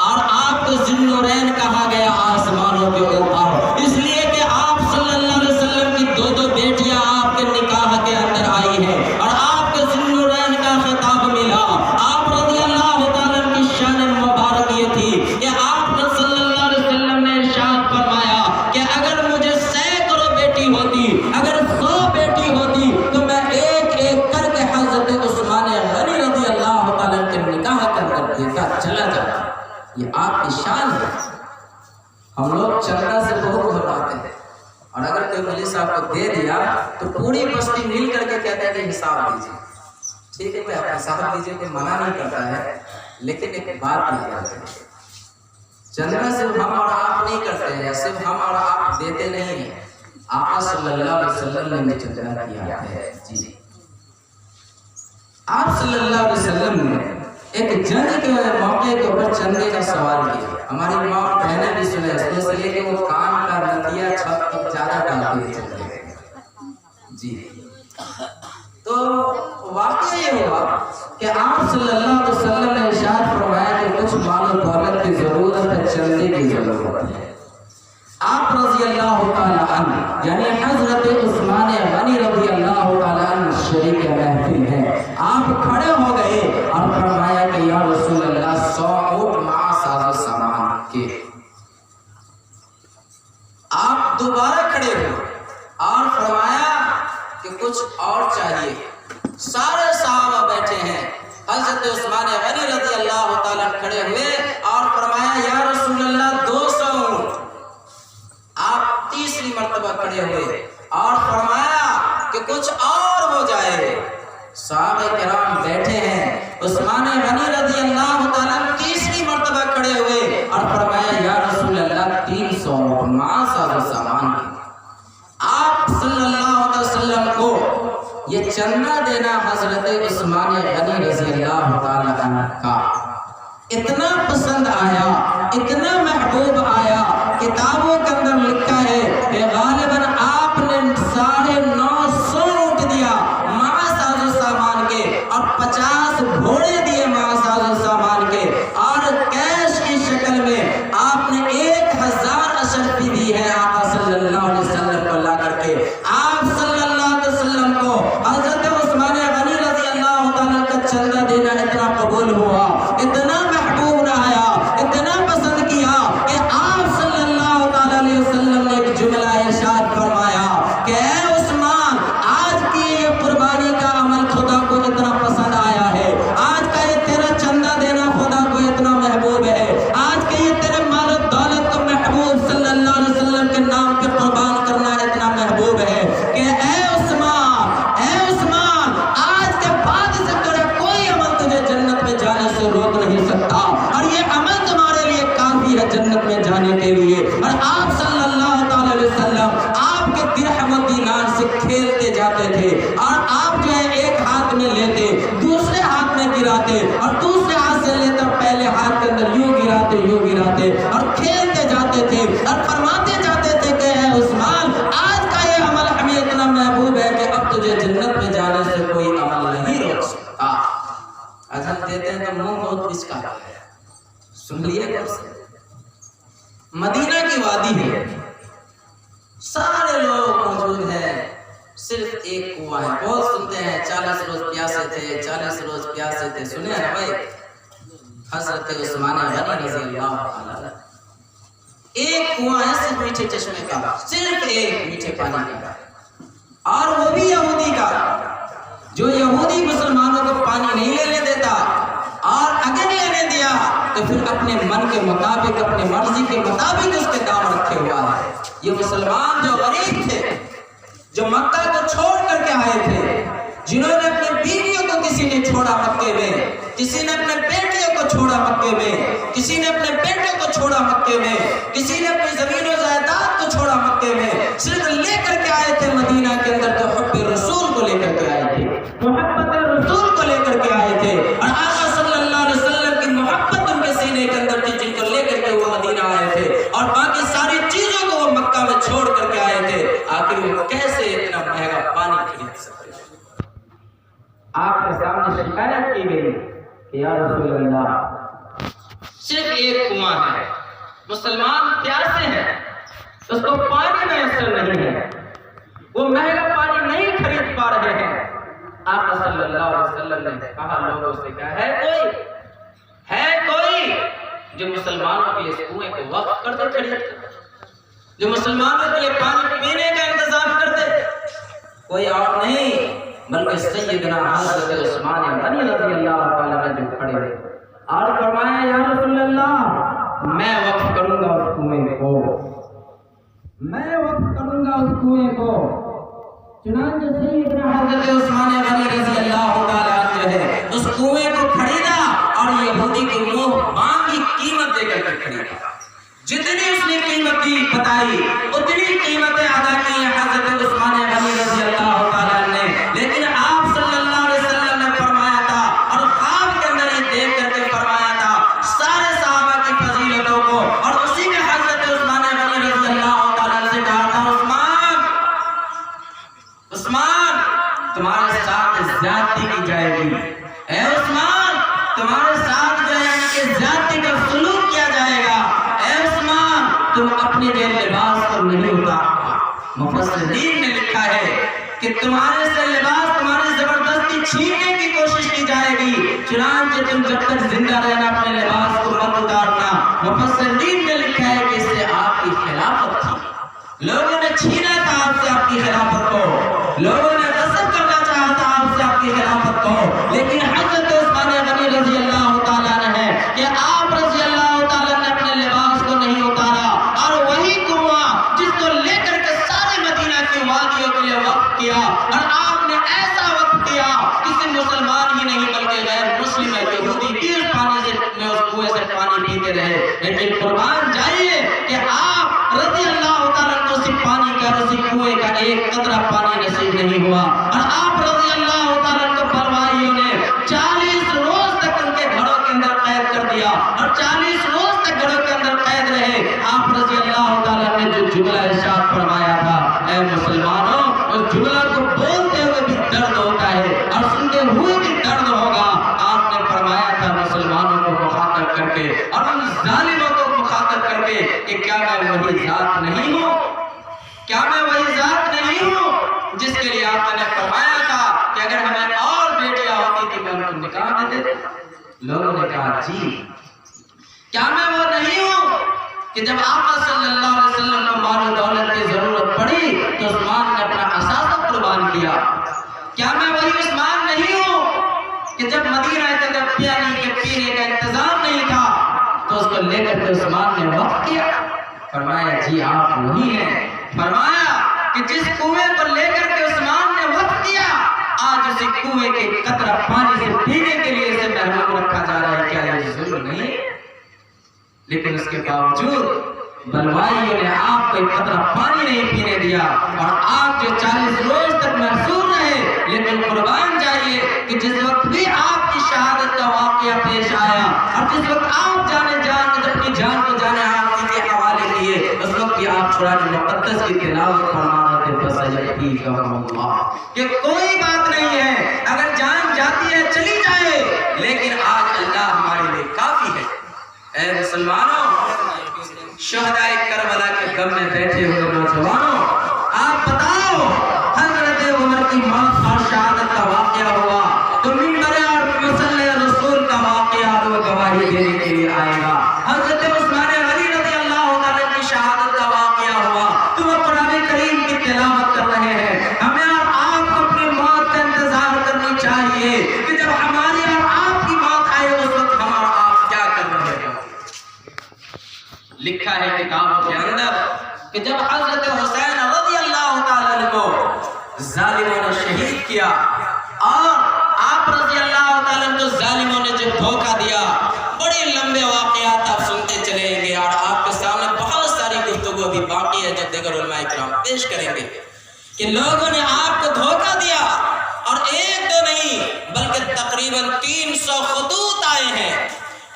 اور آپ کو ذوالنورین کہا گیا آسمانوں کے اوپر، اس لیے کہ آپ صلی اللہ علیہ وسلم کی دو بیٹیاں آپ کے نکاح کے اندر آئی ہیں، اور آپ کو ذوالنورین کا خطاب ملا۔ آپ رضی اللہ تعالیٰ عنہ کی شان مبارک یہ تھی کہ آپ صلی اللہ علیہ وسلم نے ارشاد فرمایا کہ اگر مجھے سینکڑوں بیٹی ہوتی، اگر 100 بیٹی ہوتی، تو میں ایک ایک کر کے حضرت عثمان غنی رضی اللہ تعالیٰ کے نکاح کر دیتا چلا جاتا۔ یہ آپ کی شان ہے۔ ہم لوگ چندہ سے بہت گھبراتے ہیں، اور اگر کوئی مولوی صاحب کو دے دیا تو پوری بستی مل کر کے کہتے ہیں کہ حساب دیجیے۔ ٹھیک ہے، کوئی آپ حساب دیجیے، کوئی منع نہیں کرتا ہے، لیکن ایک بات نہیں کرتے، چندہ صرف ہم اور آپ نہیں کرتے ہیں، صرف ہم اور آپ دیتے نہیں ہیں، آقا صلی اللہ علیہ وسلم نے بھی چندہ کیا ہے۔ جی آپ صلی اللہ علیہ وسلم نے ایک جنگ کے موقع کے اوپر چندے کا سوال کیا۔ ہماری ماں اور بہنیں بھی سنے، اس لیے کہ وہ کان کا نتیہ چھت تک زیادہ ڈالتے ہیں چندے۔ جی تو واقعہ یہ ہوا کہ آپ صلی اللہ علیہ وسلم نے ارشاد فرمایا کہ کچھ مال و دولت کی ضرورت ہے، چندے کی ضرورت ہے۔ آپ رضی اللہ تعالیٰ عنہ یعنی حضرت عثمان غنی رضی اللہ تعالیٰ عنہ شریک محفل ہیں، آپ کھڑے ہو گئے اور فرمایا کہ یا رسول اللہ 100 اونٹ مع ساز و سامان کے۔ آپ دوبارہ کھڑے ہوئے اور فرمایا کہ کچھ اور چاہیے۔ سارے صحابہ بیٹھے ہیں، حضرت عثمان غنی رضی اللہ تعالیٰ کھڑے ہوئے اور فرمایا یا رسول اللہ 200 اونٹ۔ آپ تیسری مرتبہ کھڑے ہوئے اور فرمایا کہ کچھ اور ہو جائے۔ صحابہ کرام بیٹھے ہیں، عثمان غنی رضی اللہ تعالیٰ تیسری مرتبہ کھڑے ہوئے اور فرمایا یا رسول اللہ 300 مع ساز و سامان کے۔ آپ صلی اللہ علیہ وسلم کو یہ چندہ دینا حضرت عثمان غنی رضی اللہ تعالیٰ عنہ کا اتنا پسند آیا، اتنا محبوب آیا، کتابوں کے اندر لکھا ہے کہ غالباً آپ نے 950 اونٹ دیا مع ساز و سامان کے، اور 50 گھوڑے دیے مع ساز و سامان کے، اور کیش کی شکل میں آپ نے 1000 اشرفی دی ہے آقا صلی اللہ علیہ وسلم کو لا کر کے۔ آپ صلی اللہ علیہ وسلم کو حضرت عثمان غنی رضی اللہ تعالیٰ کا چندہ دینا اتنا قبول ہوا، اتنا محبوب آیا، اتنا پسند کیا کہ آپ صلی اللہ تعالیٰ علیہ وسلم نے ایک جملہ ارشاد فرمایا کہ اے عثمان، آج کی یہ قربانی کا عمل خدا کو اتنا پسند آیا ہے، آج کا یہ تیرا چندہ دینا خدا کو اتنا محبوب ہے، آج کے یہ تیرے مال و دولت کو محبوب صلی اللہ علیہ وسلم کے نام پہ قربان کرنا اتنا محبوب ہے کہ اے عثمان، آج کے بعد سے تیرا کوئی عمل تجھے جنت میں جانے سے روک نہیں سکتا، اور یہ عمل تمہارے لیے کافی ہے جنت میں جانے کے لیے۔ اور آپ صلی اللہ تعالی علیہ وسلم آپ کے درہم و دینار سے کھیلتے جاتے تھے، اور مدینہ کی وادی ہے، سارے لوگ موجود ہیں، صرف ایک کنواں ہے۔ بہت سنتے ہیں 40 روز پیاسے تھے، 40 روز پیاسے تھے، سنے ہیں نا بھائی؟ حضرت عثمان غنی رضی اللہ عنہ، ایک کنواں ہے صرف میٹھے چشمے کا، صرف ایک میٹھے پانی کا، اور وہ بھی یہودی کا، جو یہودی مسلمانوں کو پانی نہیں لینے دیتا، اور اگر لینے دیا تو پھر اپنے من کے مطابق، اپنے مرضی کے مطابق اس کے دام رکھے ہوا ہے۔ یہ مسلمان جو غریب تھے، جو مکہ کو چھوڑ کر کے آئے تھے، جنہوں نے اپنے بیویوں کو کسی نے چھوڑا مکے میں، کسی نے اپنے بیٹیوں کو چھوڑا مکے میں، کسی نے اپنے بیٹوں کو چھوڑا مکے میں، کسی نے اپنی زمین و جائیداد کو چھوڑا مکے میں، صرف لے کر کے آئے تھے مدینہ کے اندر تو حب رسول کو لے کر کے آئے تھے، محبت رسول کو لے کر کے آئے تھے، اور آقا صلی اللہ علیہ وسلم کی محبت ان کے سینے کے اندر تھی، جن کو لے کر کے وہ مدینہ آئے تھے، اور باقی ساری چیزوں کو وہ مکہ میں چھوڑ کر کے آئے تھے۔ آخر وہ کیسے اتنا مہنگا پانی خرید سکتے؟ آپ کے سامنے شکایت کی گئی کہ یا رسول اللہ، صرف ایک کنواں ہے، مسلمان پیاسے ہیں، اس کو پانی میسر نہیں ہے، وہ مہنگا پانی نہیں خرید پا رہے ہیں۔ آقا صلی اللہ علیہ وسلم نے کہا لوگوں سے، کہا ہے کوئی جو مسلمانوں کے لیے اس کنویں کو وقف کر دے، خرید، جو مسلمانوں کے لیے پانی پینے کا انتظام کر دے؟ کوئی اور نہیں بلکہ سیدنا حضرت عثمان غنی رضی اللہ تعالیٰ عنہ جو کھڑے ہوئے اور فرمایا یا رسول اللہ، میں وقف کروں گا اس کنویں کو، میں وقف کروں گا اس کنویں کو۔ چنانچہ سیدنا حضرت عثمان غنی رضی اللہ تعالیٰ عنہ جو ہے اس کنویں کو خریدا اور یہودی کی منہ مانگی قیمت دے کر خریدا۔ جتنی اس نے قیمت دی بتائی اتنی قیمتیں ادا کی ہیں حضرت عثمان غنی رضی اللہ تعالیٰ نے، لیکن آپ صلی اللہ علیہ وسلم نے فرمایا تھا اور خواب کے اندر یہ دیکھ کر کے فرمایا تھا سارے صحابہ کی فضیلتوں کو، اور اسی میں حضرت عثمان غنی رضی اللہ تعالیٰ سے کہا تھا عثمان تمہارے ساتھ زیادتی کی جائے گی، اے عثمان تمہارے ساتھ جو ہے کہ زیادتی کا سلوک کیا جائے گا، اے عثمان تم اپنے جو لباس پر نہیں اتارنا۔ مفسرین نے لکھا ہے کہ تمہارے سے لباس تمہاری زبردستی چھیننے کی کوشش کی جائے گی، چنانچہ تم جب تک زندہ رہنا اپنے لباس کو مت اتارنا۔ مفسرین نے لکھا ہے کہ اس سے آپ کی خلافت تھی، لوگوں نے چھینا تھا آپ سے آپ کی خلافت کو، لوگوں نے غصب کرنا چاہا تھا آپ سے آپ کی خلافت کو، لیکن حضرت عثمان غنی رضی اللہ تعالیٰ نے ہے کہ آپ رضی اللہ تعالیٰ نے اپنے لباس کو نہیں اتارا، اور وہی کنواں جس کو لے کر کے سارے مدینہ کی وادیوں کے لیے وقف کیا، اور آپ نے ایسا وقف کیا کسی مسلمان ہی نہیں بلکہ غیر مسلم یہودی بھی اس پانی سے اس کنویں سے پانی پیتے رہے۔ لیکن قربان جائیے کہ آپ رضی اللہ تعالیٰ کو اسی پانی کا، اسی کنویں کا ایک قطرہ پانی نصیب نہیں ہوا، اور آپ رضی اللہ تعالیٰ کو بلوائیوں نے 40 روز تک ان کے گھروں کے اندر قید کر دیا، اور 40 روز تک گھروں کے اندر قید رہے۔ آپ رضی اللہ تعالیٰ نے جو جملہ ارشاد فرمایا تھا، اے مسلمانوں اس جملہ کو بولتے ہوئے بھی درد ہوتا ہے اور سنتے ہوئے بھی درد ہوگا۔ آپ نے فرمایا تھا مسلمانوں کو مخاطب کر کے اور ان ظالموں کو مخاطب کر کے کہ کیا میں وہی ذات نہیں ہوں، کیا میں وہی ذات نہیں ہوں جس کے لیے آپ نے فرمایا تھا کہ اگر ہمیں اور بیٹیاں ہوتی تھی میں ان کو نکاح دے دیتے؟ لوگوں نے کہا جی، کیا میں وہ نہیں ہوں کہ جب آقا صلی اللہ علیہ وسلم کو مال و دولت کی ضرورت پڑی تو عثمان نے اپنا اثاثہ قربان کیا؟ کیا میں وہی عثمان نہیں ہوں کہ جب مدینہ کے اندر پینے کا انتظام نہیں تھا تو اس کو لے کر کے عثمان نے وقف کیا؟ فرمایا جی آپ وہی ہیں۔ فرمایا کہ جس کنویں پر لے کر کے عثمان نے وقف کیا، آج اسی کنویں کے قطرہ پانی سے پینے کے لیے اسے محروم رکھا جا رہا ہے، کیا یہ ظلم نہیں؟ لیکن اس کے باوجود بلوائیوں نے آپ کو ایک قطرہ پانی نہیں پینے دیا، اور آپ جو 40 روز تک محصور رہے۔ لیکن قربان جائیے کہ جس وقت بھی آپ کی شہادت کا واقعہ پیش آیا، اور جس وقت آپ اپنی جان کو جانے آپ کے حوالے کیے، اس وقت بھی آپ قرآن مقدس کی تلاوت فرما رہے تھے، فَسَيَكْفِيكَهُمُ اللَّهُ، کہ کوئی بات نہیں ہے، اگر جان جاتی ہے چلی جائے، لیکن آج اللہ ہمارے لیے کافی ہے۔ اے مسلمانوں، شہدائے کربلا کے غم میں بیٹھے ہوئے نوجوانوں، آپ بتاؤ حضرت عمر کی موت اور شہادت کا واقعہ ہوا تو منبر اور مصلی رسول کا واقعہ اور وہ گواہی دینے کے لیے آئے گا۔ حضرت عثمان غنی رضی اللہ تعالیٰ کی شہادت کا واقعہ ہوا تو وہ قرآن کریم کی تلاوت کر رہے ہیں۔ ہمیں اور آپ کو اپنی موت کا انتظار کرنی چاہیے کہ جب ہماری اور آپ کی موت آئے اس وقت ہم اور آپ کیا کر رہے ہیں۔ لکھا ہے کتابوں کے اندر کہ جب حضرت حسین رضی اللہ تعالیٰ عنہ کو ظالموں نے شہید کیا اور آپ رضی اللہ تعالیٰ عنہ کو ظالموں نے جو دھوکہ دیا، بڑے لمبے واقعات آپ سنتے چلیں گے اور آپ کے سامنے بہت ساری گفتگو ابھی باقی ہے جو دیگر علماء کرام پیش کریں گے کہ لوگوں نے آپ کو دھوکہ دیا اور ایک دو نہیں بلکہ تقریباً 300 خطوط آئے ہیں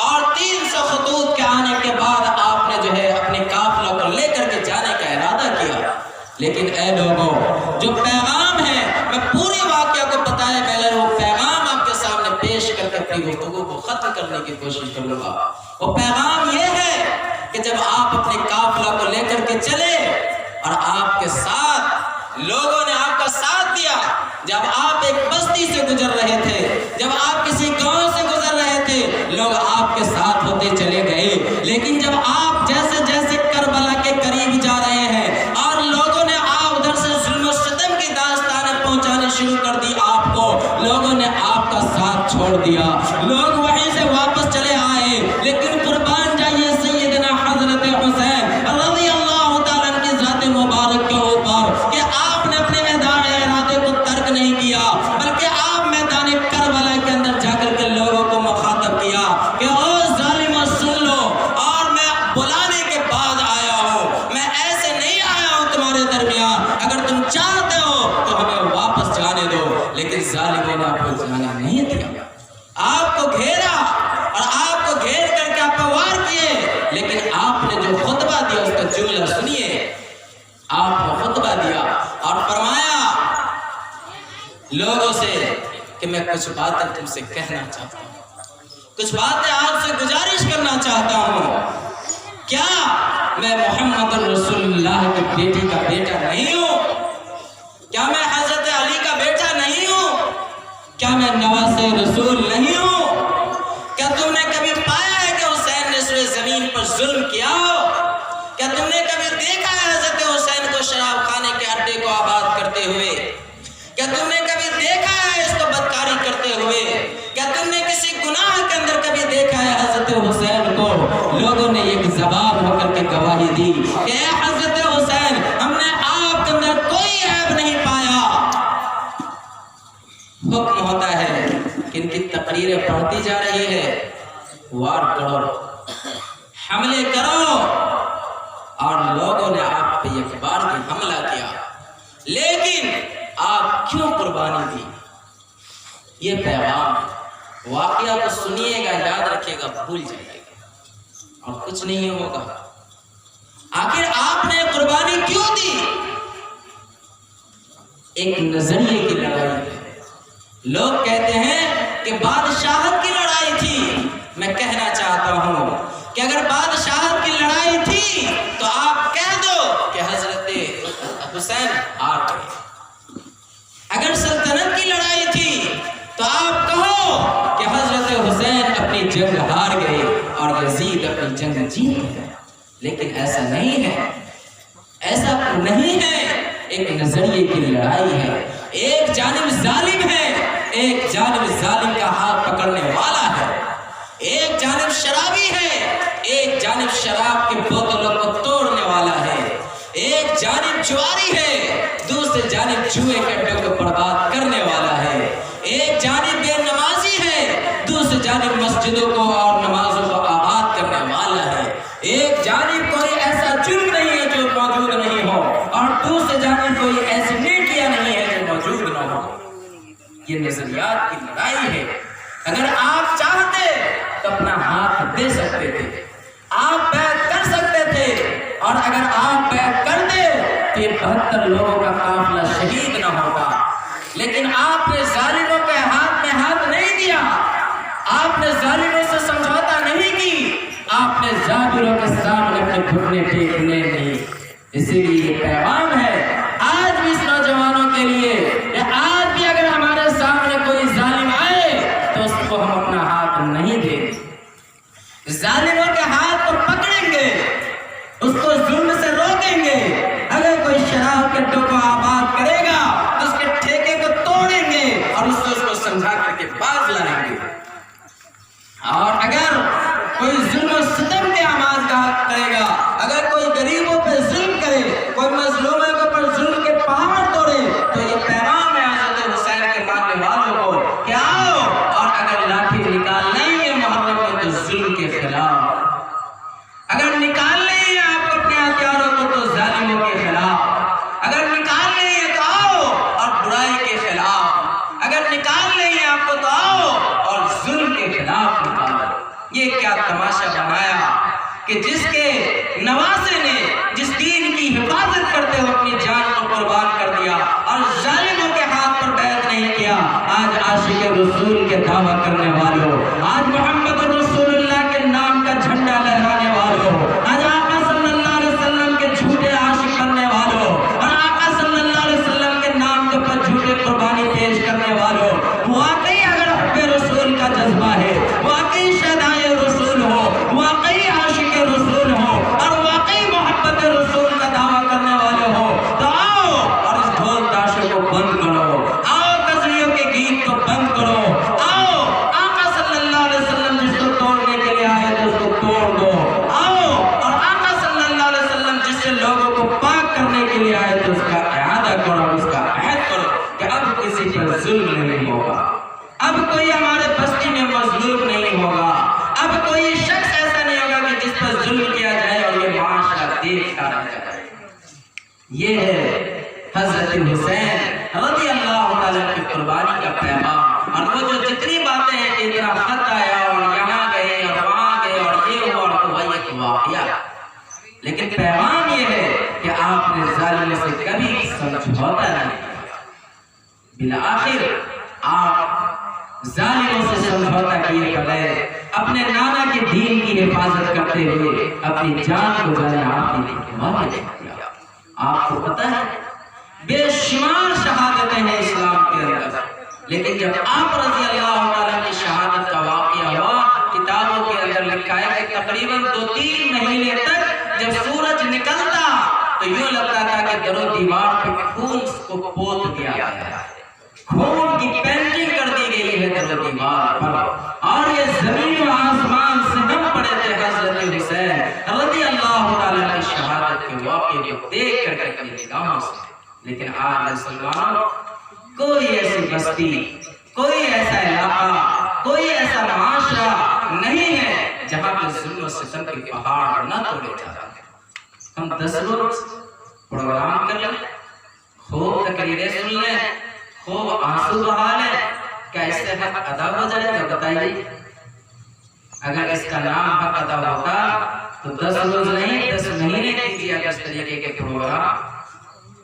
اور 300 خطوط کے آنے کے بعد آپ نے جو ہے اپنے قافلوں کو لے کر کے جانے کا ارادہ کیا۔ لیکن اے لوگوں، جو پیغام ہے میں پورے واقعہ کو بتائے پہلے وہ پیغام آپ کے سامنے پیش کر کے اپنی گفتگو کو ختم کرنے کی کوشش کروں گا۔ وہ پیغام یہ ہے کہ جب آپ اپنے قافلہ کو لے کر کے چلے اور آپ کے ساتھ لوگوں نے آپ کا ساتھ دیا، جب آپ ایک بستی سے گزر رہے تھے، جب آپ کسی گاؤں سے گزر رہے تھے، لوگ آپ کے ساتھ ہوتے چلے گئے، لیکن جب آپ جیسے جیسے کربلا کے قریب جا رہے ہیں اور لوگوں نے آپ ادھر سے ظلم و ستم کی داستانیں پہنچانے شروع کر دی، آپ کو لوگوں نے آپ کا ساتھ چھوڑ دیا، لوگ وہیں سے واپس چلے آئے، لیکن قربان جائیے سیدنا حضرت حسین رضی اللہ تعالیٰ عنہ کی ذات مبارک کے اوپر کہ آپ نے اپنے ارادے کو ترک نہیں کیا، بلکہ آپ میدان کربلا کے اندر جا کر کے لوگوں کو مخاطب کیا کہ او ظالموں سن لو، اور میں بلانے کے بعد آیا ہوں، میں ایسے نہیں آیا ہوں تمہارے درمیان، اگر تم چاہتے ہو تو ہمیں واپس جانے دو۔ لیکن ظالموں نے آپ کو جانے نہیں دیا، آپ کو گھیرا اور آپ کو گھیر کر کے آپ کو وار کیے، لیکن آپ نے جو خطبہ دیا اس کا جملہ سنیے۔ آپ نے خطبہ دیا اور فرمایا لوگوں سے کہ میں کچھ باتیں تم سے کہنا چاہتا ہوں، کچھ باتیں آپ سے گزارش کرنا چاہتا ہوں۔ کیا میں محمد رسول اللہ کی بیٹی کا بیٹا نہیں ہوں؟ کیا میں حضرت علی کا بیٹا نہیں ہوں؟ کیا میں نواز رسول نہیں ہوں؟ کیا تم نے کبھی پایا ہے کہ حسین نے سوئے زمین پر ظلم کیا ہو؟ کیا تم نے کبھی دیکھا ہے حضرت حسین کو شراب خانے کے اڈے کو آباد کرتے ہوئے؟ کیا تم نے کبھی دیکھا ہے اس کو بدکاری کرتے ہوئے؟ کیا تم نے کسی گناہ کے اندر کبھی دیکھا ہے حضرت حسین کو؟ لوگوں نے ایک زبان ہو کر کے گواہی دی کہ اے حضرت حسین، ہم نے آپ کے اندر کوئی عیب نہیں پایا۔ حکم ہوتا ہے کہ ان کی تقریریں پڑھتی جا رہی ہے، وار کرو، حملے کرو، اور لوگوں نے آپ پہ ایک بار بھی حملہ کیا، لیکن آپ کیوں قربانی دی؟ یہ پیغام واقعہ کو سنیے گا، یاد رکھے گا، بھول جائے گا اور کچھ نہیں ہوگا۔ آخر آپ نے قربانی کیوں دی؟ ایک نظریے کی لڑائی ہے۔ لوگ کہتے ہیں کہ بادشاہت کی لڑائی تھی۔ میں کہنا چاہتا ہوں کہ اگر بادشاہت کی لڑائی تھی تو آپ کہہ دو کہ حضرت حسین ہار گئے۔ اگر سلطنت کی لڑائی تھی تو آپ کہو کہ حضرت حسین اپنی جنگ ہار گئے اور یزید اپنی جنگ جیت گیا، لیکن ایسا نہیں ہے، ایسا نہیں ہے۔ ایک نظریے کی لڑائی ہے، ایک جانب ظالم ہے، ایک جانب ظالم کا ہاتھ پکڑنے والا ہے، ایک جانب شرابی ہے، ایک جانب شراب کی بوتلوں کو توڑنے والا ہے، ایک جانب جواری ہے، دوسری جانب جوئے کے اڈے کو برباد کرنے والا ہے، ایک جانب بے نمازی ہے، دوسری جانب مسجدوں کو اور نمازوں کو آباد کرنے والا ہے، ایک جانب کوئی ایسا جرم نہیں ہے جو موجود نہیں ہو اور دوسری جانب کوئی ایسی نیکیاں نہیں ہے جو موجود نہ ہو۔ یہ نظریات کی لڑائی ہے۔ اگر آپ چاہتے تو اپنا ہاتھ دے سکتے تھے، آپ بیعت کر سکتے تھے، اور اگر آپ بیعت کر دے تو یہ 72 لوگوں کا قافلہ شہید نہ ہوگا، لیکن آپ نے ظالموں کے ہاتھ میں ہاتھ نہیں دیا، آپ نے ظالموں سے سمجھوتا نہیں کی، آپ نے ظالموں کے سامنے اپنے گھٹنے ٹیکنے نہیں. اسی لیے یہ پیغام ہے آج بھی اس نوجوانوں کے لیے کہ آج بھی اگر ہمارے سامنے کوئی ظالم آئے تو اس کو ہم اپنا ہاتھ نہیں دیں گے. ظالموں کے ہاتھ کو پکڑیں گے, اس کو ظلم سے روکیں گے. اگر کوئی شراب کے ٹوکو آباد کرے گا تو اس کے ٹھیکے کو توڑیں گے اور اس کو سمجھا کر کے باز لائیں گے. اور اگر کوئی ظلم و ستم کے آغاز کرے گا, اگر کوئی غریبوں پہ ظلم کرے, کوئی مظلوموں کے اوپر ظلم کے پہاڑ توڑے, تو یہ پیغام ہے حضرت حسین کے ماننے والوں کو کہ آؤ, اور اگر لاٹھی نکالنا ہی ہے محرم میں تو ظلم کے خلاف, اگر نکالنے ہی ہے آپ کو اپنے ہتھیاروں کو تو ظالموں کے خلاف, اگر نکالنے ہی ہے تو آؤ اور برائی کے خلاف, اگر نکالنے ہی ہے آپ کو تو آؤ اور ظلم کے خلاف نکالو. یہ کیا تماشا بنایا کہ جس کے نواسے نے جس دین کی حفاظت کرتے ہوئے اپنی جان کو قربان کر دیا اور ظالموں کے ہاتھ پر بیعت نہیں کیا. آج عاشق رسول کے دعویٰ کرنے والوں, آج محمد رسول اللہ کے نام کا جھنڈا لہرانے والوں, آج آقا صلی اللہ علیہ وسلم کے جھوٹے عاشق کرنے والوں اور آقا صلی اللہ علیہ وسلم کے نام کے اوپر جھوٹے قربانی پیش کرنے والوں, واقعی اگر حب رسول کا جذبہ ہے, واقعی شہدائے رسول ہو, واقعی عاشق رسول ہو اور واقعی محبت رسول کا دعویٰ کرنے والے ہو, تو آؤ اور اس ڈھول تاشے کو بند کرو, آؤ غزلیوں کے گیت کو بند کرو, آؤ آقا صلی اللہ علیہ وسلم جس کو توڑنے کے لیے آئے تو اس کو توڑ دو, آؤ اور آقا صلی اللہ علیہ وسلم جس سے لوگوں کو پاک کرنے کے لیے آئے تو اس کا اعادہ کرو, اس کا عہد کرو کہ اب کسی پر ظلم نہیں ہوگا, اب کوئی ہمارے بستی میں مظلوم نہیں ہوگا, اب کوئی شخص ایسا نہیں ہوگا کہ جس پر ظلم کیا جائے اور یہ معاشرہ دیکھتا رہ جائے. یہ ہے حضرت حسین رضی اللہ تعالیٰ کی قربانی کا پیغام. اور وہ جو جتنی باتیں ہیں کہ اتنا خط آیا اور یہاں گئے اور وہاں گئے اور یہ ہوا اور وہ ایک واقعہ, لیکن پیغام یہ ہے کہ آپ نے ظالموں سے کبھی سمجھوتا نہیں. بالآخر آپ ظالموں سے سمجھوتا کیے بغیر اپنے نانا کے دین کی حفاظت کرتے ہوئے اپنی جان کو جانے آپ نے موقع دے دیا. آپ کو پتہ ہے بے شمار شہادتیں ہیں اسلام کے اندر, لیکن جب آپ رضی اللہ تعالیٰ کی شہادت کا واقعہ ہوا, کتابوں کے اندر لکھا ہے کہ تقریباً 2-3 مہینے تک جب سورج نکلتا تو یوں لگتا تھا کہ در و دیوار پہ خون کو پوت دیا گیا ہے, خون کی پینٹنگ کر دی گئی ہے در و دیوار پر, اور یہ زمین و آسمان سے نم پڑے تھے حضرت حسین رضی اللہ تعالیٰ کی شہادت کے واقعے کو دیکھ کر کے نگاہوں سے. لیکن آج مسلمانوں کوئی ایسی بستی, کوئی ایسا علاقہ, کوئی ایسا معاشرہ نہیں ہے جہاں پہ ظلم و ستم کے پہاڑ نہ توڑے جاتے ہیں. ہم 10 روز پروگرام کر لیں, خوب تقریریں سن لیں, خوب آنسو بہا لیں, کیا اس سے حق ادا ہو جائے گا؟ بتائیے. اگر اس کا نام حق ادا ہوتا تو 10 روز نہیں 10 مہینے کیجیے اس طریقے کے پروگرام,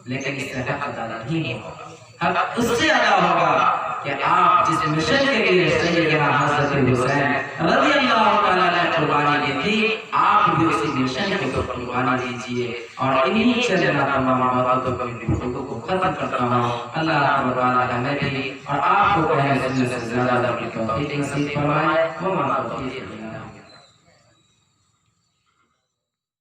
لیکن اس سے حق ادا نہیں ہوگا. حق اس سے ادا ہوگا کہ آپ جس مشن کے لیے سیدنا حضرت حسین رضی اللہ تعالیٰ نے قربانی دی تھی, آپ بھی اسی مشن کو قربانی دیجیے. اور انہی چلنا تمام باتوں کو ختم کرتا ہوں. اللہ تعالیٰ ہمیں بھی اور آپ کو کہنے سے زیادہ توفیق نصیب فرمائے.